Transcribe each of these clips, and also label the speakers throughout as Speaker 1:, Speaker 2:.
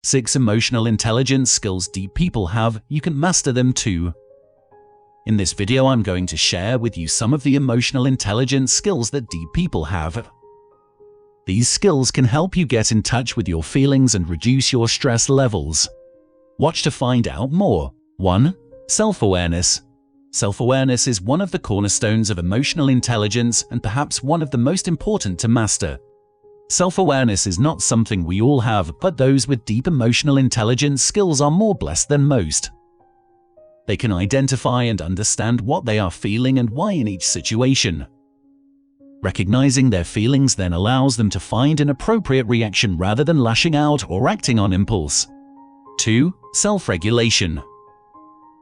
Speaker 1: 6 emotional intelligence skills deep people have, you can master them too. In this video I'm going to share with you some of the emotional intelligence skills that deep people have. These skills can help you get in touch with your feelings and reduce your stress levels. Watch to find out more. 1. Self-awareness. Self-awareness is one of the cornerstones of emotional intelligence and perhaps one of the most important to master. Self-awareness is not something we all have, but those with deep emotional intelligence skills are more blessed than most. They can identify and understand what they are feeling and why in each situation. Recognizing their feelings then allows them to find an appropriate reaction rather than lashing out or acting on impulse. 2. Self-regulation.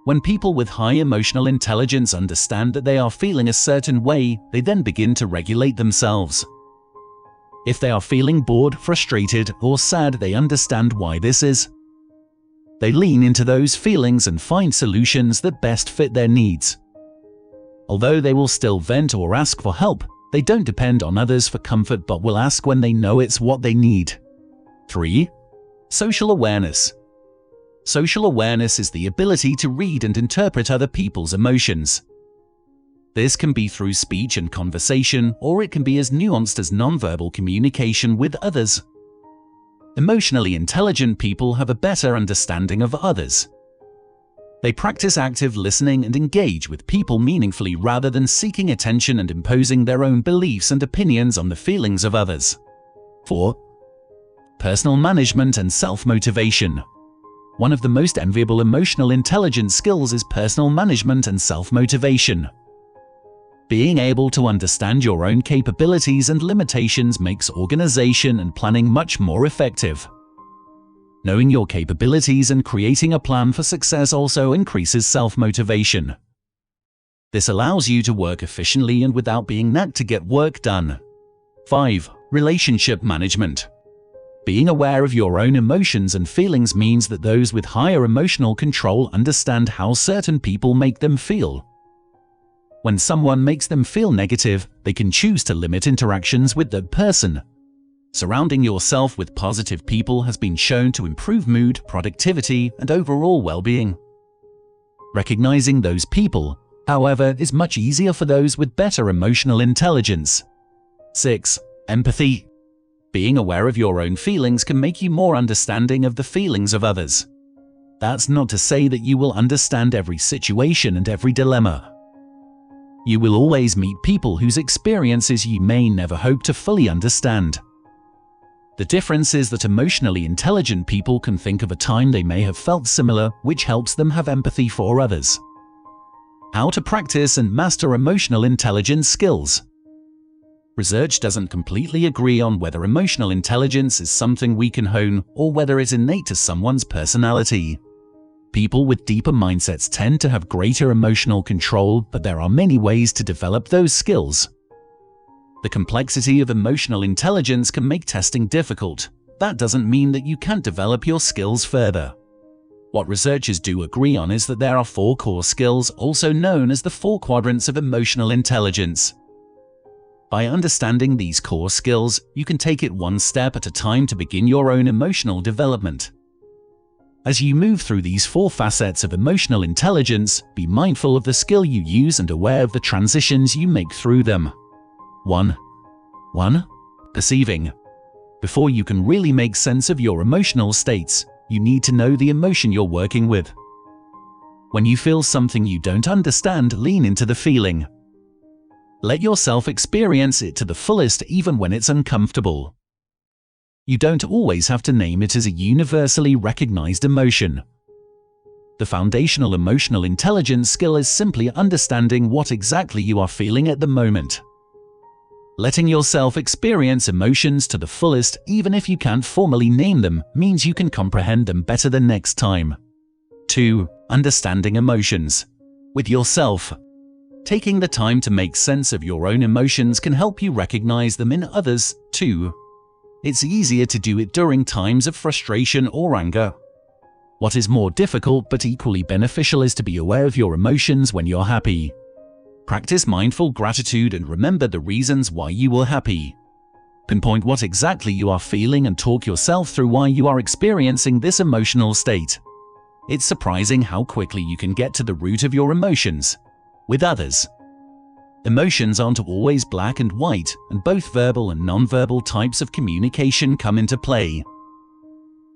Speaker 1: When people with high emotional intelligence understand that they are feeling a certain way, they then begin to regulate themselves. If they are feeling bored, frustrated, or sad, they understand why this is. They lean into those feelings and find solutions that best fit their needs. Although they will still vent or ask for help, they don't depend on others for comfort but will ask when they know it's what they need. 3. Social awareness. Social awareness is the ability to read and interpret other people's emotions. This can be through speech and conversation, or it can be as nuanced as nonverbal communication with others. Emotionally intelligent people have a better understanding of others. They practice active listening and engage with people meaningfully rather than seeking attention and imposing their own beliefs and opinions on the feelings of others. 4. Personal management and self-motivation. One of the most enviable emotional intelligence skills is personal management and self-motivation. Being able to understand your own capabilities and limitations makes organization and planning much more effective. Knowing your capabilities and creating a plan for success also increases self-motivation. This allows you to work efficiently and without being nagged to get work done. 5. Relationship management. Being aware of your own emotions and feelings means that those with higher emotional control understand how certain people make them feel. When someone makes them feel negative, they can choose to limit interactions with that person. Surrounding yourself with positive people has been shown to improve mood, productivity, and overall well-being. Recognizing those people, however, is much easier for those with better emotional intelligence. 6. Empathy. Being aware of your own feelings can make you more understanding of the feelings of others. That's not to say that you will understand every situation and every dilemma. You will always meet people whose experiences you may never hope to fully understand. The difference is that emotionally intelligent people can think of a time they may have felt similar, which helps them have empathy for others. How to practice and master emotional intelligence skills. Research doesn't completely agree on whether emotional intelligence is something we can hone or whether it's innate to someone's personality. People with deeper mindsets tend to have greater emotional control, but there are many ways to develop those skills. The complexity of emotional intelligence can make testing difficult. That doesn't mean that you can't develop your skills further. What researchers do agree on is that there are 4 core skills, also known as the 4 quadrants of emotional intelligence. By understanding these core skills, you can take it one step at a time to begin your own emotional development. As you move through these 4 facets of emotional intelligence, be mindful of the skill you use and aware of the transitions you make through them. 1. Perceiving. Before you can really make sense of your emotional states, you need to know the emotion you're working with. When you feel something you don't understand, lean into the feeling. Let yourself experience it to the fullest even when it's uncomfortable. You don't always have to name it as a universally recognized emotion. The foundational emotional intelligence skill is simply understanding what exactly you are feeling at the moment. Letting yourself experience emotions to the fullest, even if you can't formally name them, means you can comprehend them better the next time. 2. Understanding emotions. With yourself. Taking the time to make sense of your own emotions can help you recognize them in others, too. It's easier to do it during times of frustration or anger. What is more difficult but equally beneficial is to be aware of your emotions when you're happy. Practice mindful gratitude and remember the reasons why you were happy. Pinpoint what exactly you are feeling and talk yourself through why you are experiencing this emotional state. It's surprising how quickly you can get to the root of your emotions. With others, emotions aren't always black and white, and both verbal and nonverbal types of communication come into play.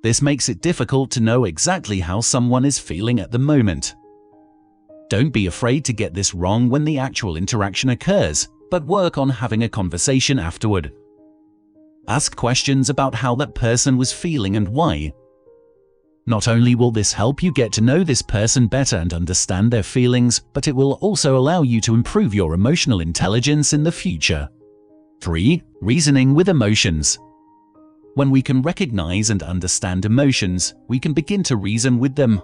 Speaker 1: This makes it difficult to know exactly how someone is feeling at the moment. Don't be afraid to get this wrong when the actual interaction occurs, but work on having a conversation afterward. Ask questions about how that person was feeling and why. Not only will this help you get to know this person better and understand their feelings, but it will also allow you to improve your emotional intelligence in the future. 3. Reasoning with emotions. When we can recognize and understand emotions, we can begin to reason with them.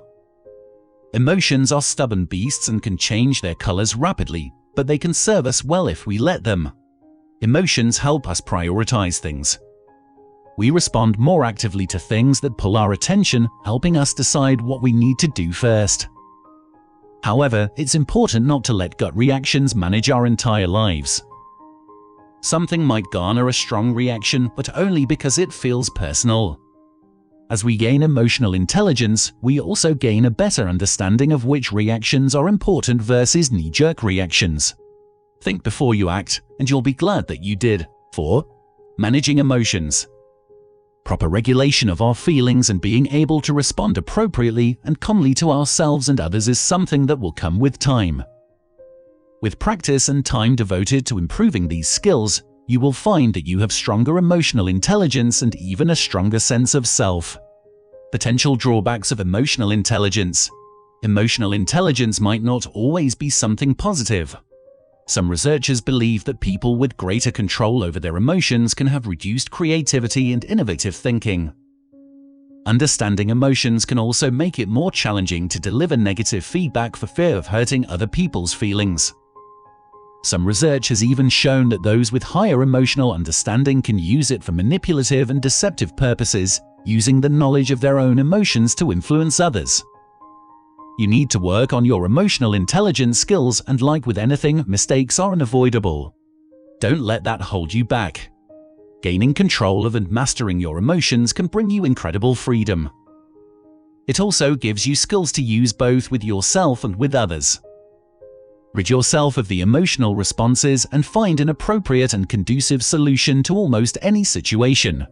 Speaker 1: Emotions are stubborn beasts and can change their colors rapidly, but they can serve us well if we let them. Emotions help us prioritize things. We respond more actively to things that pull our attention, helping us decide what we need to do first. However, it's important not to let gut reactions manage our entire lives. Something might garner a strong reaction, but only because it feels personal. As we gain emotional intelligence, we also gain a better understanding of which reactions are important versus knee-jerk reactions. Think before you act, and you'll be glad that you did. 4. Managing emotions. Proper regulation of our feelings and being able to respond appropriately and calmly to ourselves and others is something that will come with time. With practice and time devoted to improving these skills, you will find that you have stronger emotional intelligence and even a stronger sense of self. Potential drawbacks of emotional intelligence. Emotional intelligence might not always be something positive. Some researchers believe that people with greater control over their emotions can have reduced creativity and innovative thinking. Understanding emotions can also make it more challenging to deliver negative feedback for fear of hurting other people's feelings. Some research has even shown that those with higher emotional understanding can use it for manipulative and deceptive purposes, using the knowledge of their own emotions to influence others. You need to work on your emotional intelligence skills, and like with anything, mistakes are unavoidable. Don't let that hold you back. Gaining control of and mastering your emotions can bring you incredible freedom. It also gives you skills to use both with yourself and with others. Rid yourself of the emotional responses and find an appropriate and conducive solution to almost any situation.